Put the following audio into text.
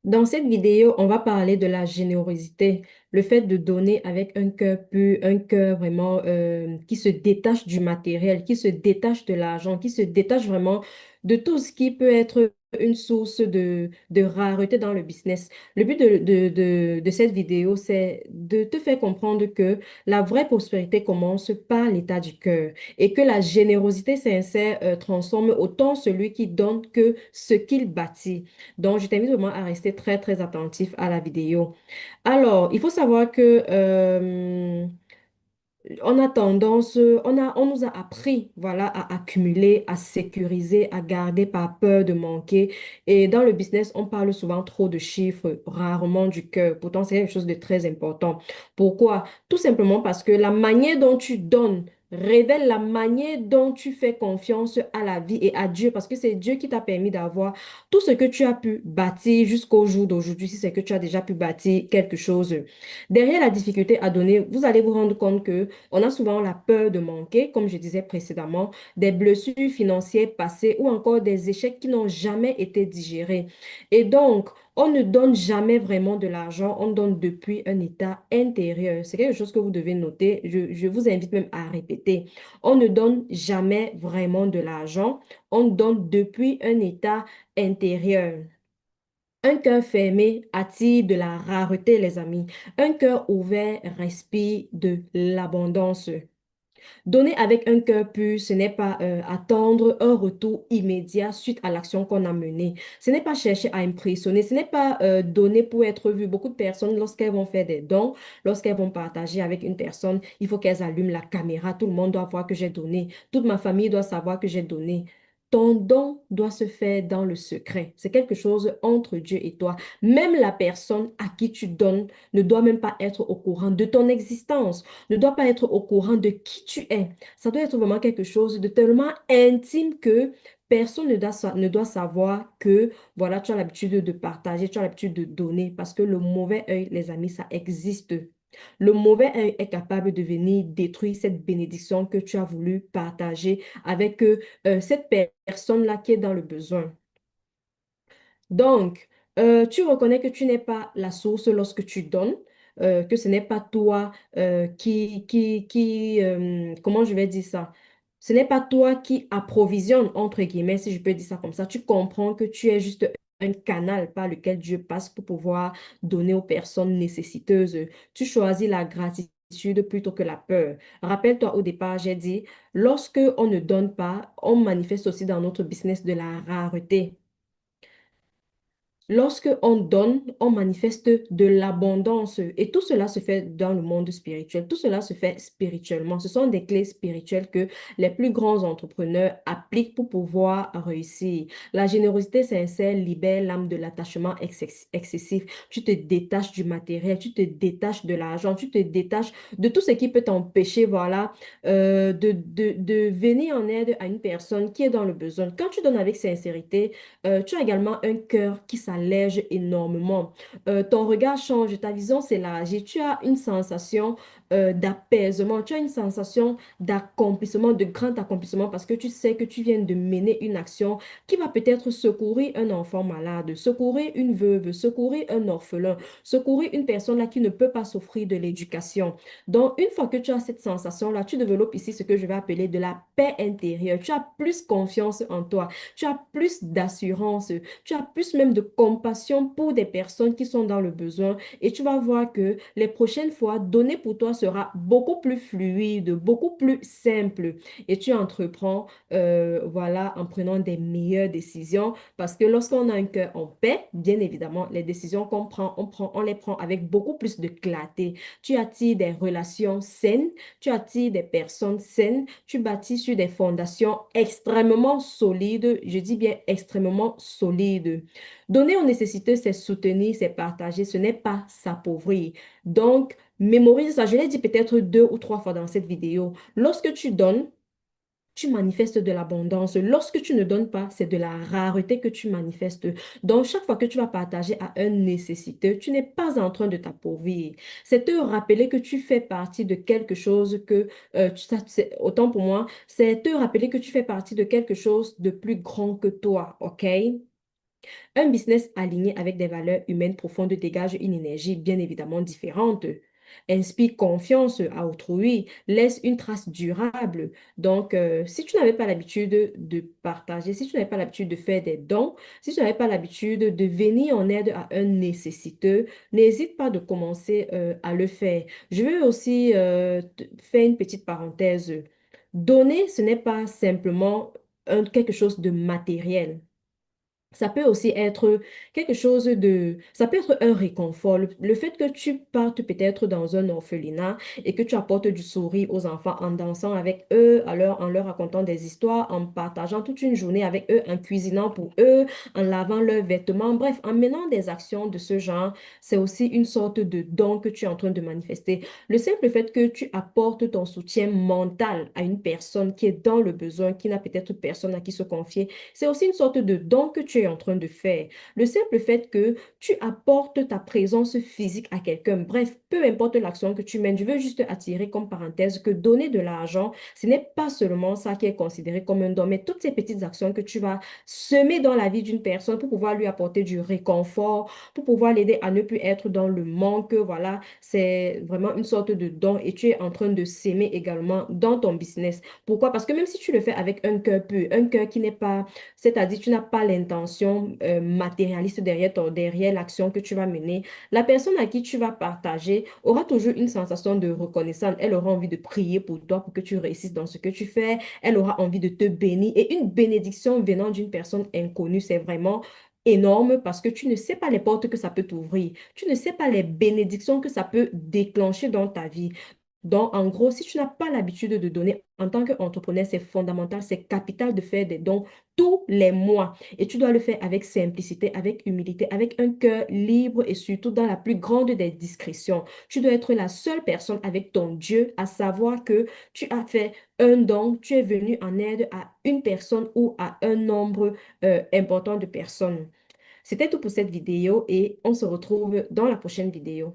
Dans cette vidéo, on va parler de la générosité, le fait de donner avec un cœur pur, un cœur vraiment qui se détache du matériel, qui se détache de l'argent, qui se détache vraiment de tout ce qui peut être une source de rareté dans le business. Le but de cette vidéo, c'est de te faire comprendre que la vraie prospérité commence par l'état du cœur et que la générosité sincère transforme autant celui qui donne que ce qu'il bâtit. Donc, je t'invite vraiment à rester très, très attentif à la vidéo. Alors, il faut savoir que on a tendance, on nous a appris, voilà, à accumuler, à sécuriser, à garder par peur de manquer. Et dans le business, on parle souvent trop de chiffres, rarement du cœur. Pourtant, c'est quelque chose de très important. Pourquoi? Tout simplement parce que la manière dont tu donnes révèle la manière dont tu fais confiance à la vie et à Dieu, parce que c'est Dieu qui t'a permis d'avoir tout ce que tu as pu bâtir jusqu'au jour d'aujourd'hui, si c'est que tu as déjà pu bâtir quelque chose. Derrière la difficulté à donner, vous allez vous rendre compte que on a souvent la peur de manquer, comme je disais précédemment, des blessures financières passées ou encore des échecs qui n'ont jamais été digérés. Et donc, on ne donne jamais vraiment de l'argent, on donne depuis un état intérieur. C'est quelque chose que vous devez noter. Je vous invite même à répéter. On ne donne jamais vraiment de l'argent, on donne depuis un état intérieur. Un cœur fermé attire de la rareté, les amis. Un cœur ouvert respire de l'abondance. Donner avec un cœur pur, ce n'est pas attendre un retour immédiat suite à l'action qu'on a menée. Ce n'est pas chercher à impressionner. Ce n'est pas donner pour être vu. Beaucoup de personnes, lorsqu'elles vont faire des dons, lorsqu'elles vont partager avec une personne, il faut qu'elles allument la caméra. Tout le monde doit voir que j'ai donné. Toute ma famille doit savoir que j'ai donné. Ton don doit se faire dans le secret. C'est quelque chose entre Dieu et toi. Même la personne à qui tu donnes ne doit même pas être au courant de ton existence, ne doit pas être au courant de qui tu es. Ça doit être vraiment quelque chose de tellement intime que personne ne doit savoir que, voilà, tu as l'habitude de partager, tu as l'habitude de donner, parce que le mauvais œil, les amis, ça existe. Le mauvais œil est capable de venir détruire cette bénédiction que tu as voulu partager avec cette personne-là qui est dans le besoin. Donc, tu reconnais que tu n'es pas la source lorsque tu donnes, que ce n'est pas toi comment je vais dire ça? Ce n'est pas toi qui approvisionne, entre guillemets, si je peux dire ça comme ça. Tu comprends que tu es juste un canal par lequel Dieu passe pour pouvoir donner aux personnes nécessiteuses. Tu choisis la gratitude plutôt que la peur. Rappelle-toi, au départ, j'ai dit, lorsque on ne donne pas, on manifeste aussi dans notre business de la rareté. Lorsque on donne, on manifeste de l'abondance et tout cela se fait dans le monde spirituel. Tout cela se fait spirituellement. Ce sont des clés spirituelles que les plus grands entrepreneurs appliquent pour pouvoir réussir. La générosité sincère libère l'âme de l'attachement excessif. Tu te détaches du matériel, tu te détaches de l'argent, tu te détaches de tout ce qui peut t'empêcher, voilà, de venir en aide à une personne qui est dans le besoin. Quand tu donnes avec sincérité, tu as également un cœur qui s'allège énormément. Ton regard change, ta vision s'élargit. Tu as une sensation d'apaisement, tu as une sensation d'accomplissement, de grand accomplissement parce que tu sais que tu viens de mener une action qui va peut-être secourir un enfant malade, secourir une veuve, secourir un orphelin, secourir une personne là qui ne peut pas s'offrir de l'éducation. Donc, une fois que tu as cette sensation-là, tu développes ici ce que je vais appeler de la paix intérieure. Tu as plus confiance en toi. Tu as plus d'assurance, tu as plus même de compassion pour des personnes qui sont dans le besoin et tu vas voir que les prochaines fois, donner pour toi sera beaucoup plus fluide, beaucoup plus simple et tu entreprends, voilà, en prenant des meilleures décisions parce que lorsqu'on a un cœur en paix, bien évidemment, les décisions qu'on prend, on les prend avec beaucoup plus de clarté. Tu attires des relations saines, tu attires des personnes saines, tu bâtis sur des fondations extrêmement solides, je dis bien extrêmement solides. Donner aux nécessiteux, c'est soutenir, c'est partager, ce n'est pas s'appauvrir. Donc, mémorise ça. Je l'ai dit peut-être deux ou trois fois dans cette vidéo. Lorsque tu donnes, tu manifestes de l'abondance. Lorsque tu ne donnes pas, c'est de la rareté que tu manifestes. Donc, chaque fois que tu vas partager à un nécessiteux, tu n'es pas en train de t'appauvrir. C'est te rappeler que tu fais partie de quelque chose que, autant pour moi, c'est te rappeler que tu fais partie de quelque chose de plus grand que toi, OK? Un business aligné avec des valeurs humaines profondes dégage une énergie bien évidemment différente, inspire confiance à autrui, laisse une trace durable. Donc, si tu n'avais pas l'habitude de partager, si tu n'avais pas l'habitude de faire des dons, si tu n'avais pas l'habitude de venir en aide à un nécessiteux, n'hésite pas de commencer à le faire. Je veux aussi faire une petite parenthèse. Donner, ce n'est pas simplement quelque chose de matériel. Ça peut aussi être quelque chose de... Ça peut être un réconfort. Le fait que tu partes peut-être dans un orphelinat et que tu apportes du sourire aux enfants en dansant avec eux, en leur racontant des histoires, en partageant toute une journée avec eux, en cuisinant pour eux, en lavant leurs vêtements, bref, en menant des actions de ce genre, c'est aussi une sorte de don que tu es en train de manifester. Le simple fait que tu apportes ton soutien mental à une personne qui est dans le besoin, qui n'a peut-être personne à qui se confier, c'est aussi une sorte de don que tu es en train de faire. Le simple fait que tu apportes ta présence physique à quelqu'un, bref, peu importe l'action que tu mènes, je veux juste attirer comme parenthèse que donner de l'argent, ce n'est pas seulement ça qui est considéré comme un don, mais toutes ces petites actions que tu vas semer dans la vie d'une personne pour pouvoir lui apporter du réconfort, pour pouvoir l'aider à ne plus être dans le manque, voilà, c'est vraiment une sorte de don et tu es en train de s'aimer également dans ton business. Pourquoi? Parce que même si tu le fais avec un cœur pur, un cœur qui n'est pas, c'est-à-dire tu n'as pas l'intention matérialiste derrière l'action que tu vas mener, la personne à qui tu vas partager aura toujours une sensation de reconnaissance. Elle aura envie de prier pour toi pour que tu réussisses dans ce que tu fais. Elle aura envie de te bénir. Et une bénédiction venant d'une personne inconnue, c'est vraiment énorme parce que tu ne sais pas les portes que ça peut t'ouvrir. Tu ne sais pas les bénédictions que ça peut déclencher dans ta vie. Donc, en gros, si tu n'as pas l'habitude de donner en tant qu'entrepreneur, c'est fondamental, c'est capital de faire des dons tous les mois. Et tu dois le faire avec simplicité, avec humilité, avec un cœur libre et surtout dans la plus grande des discrétions. Tu dois être la seule personne avec ton Dieu à savoir que tu as fait un don, tu es venu en aide à une personne ou à un nombre important de personnes. C'était tout pour cette vidéo et on se retrouve dans la prochaine vidéo.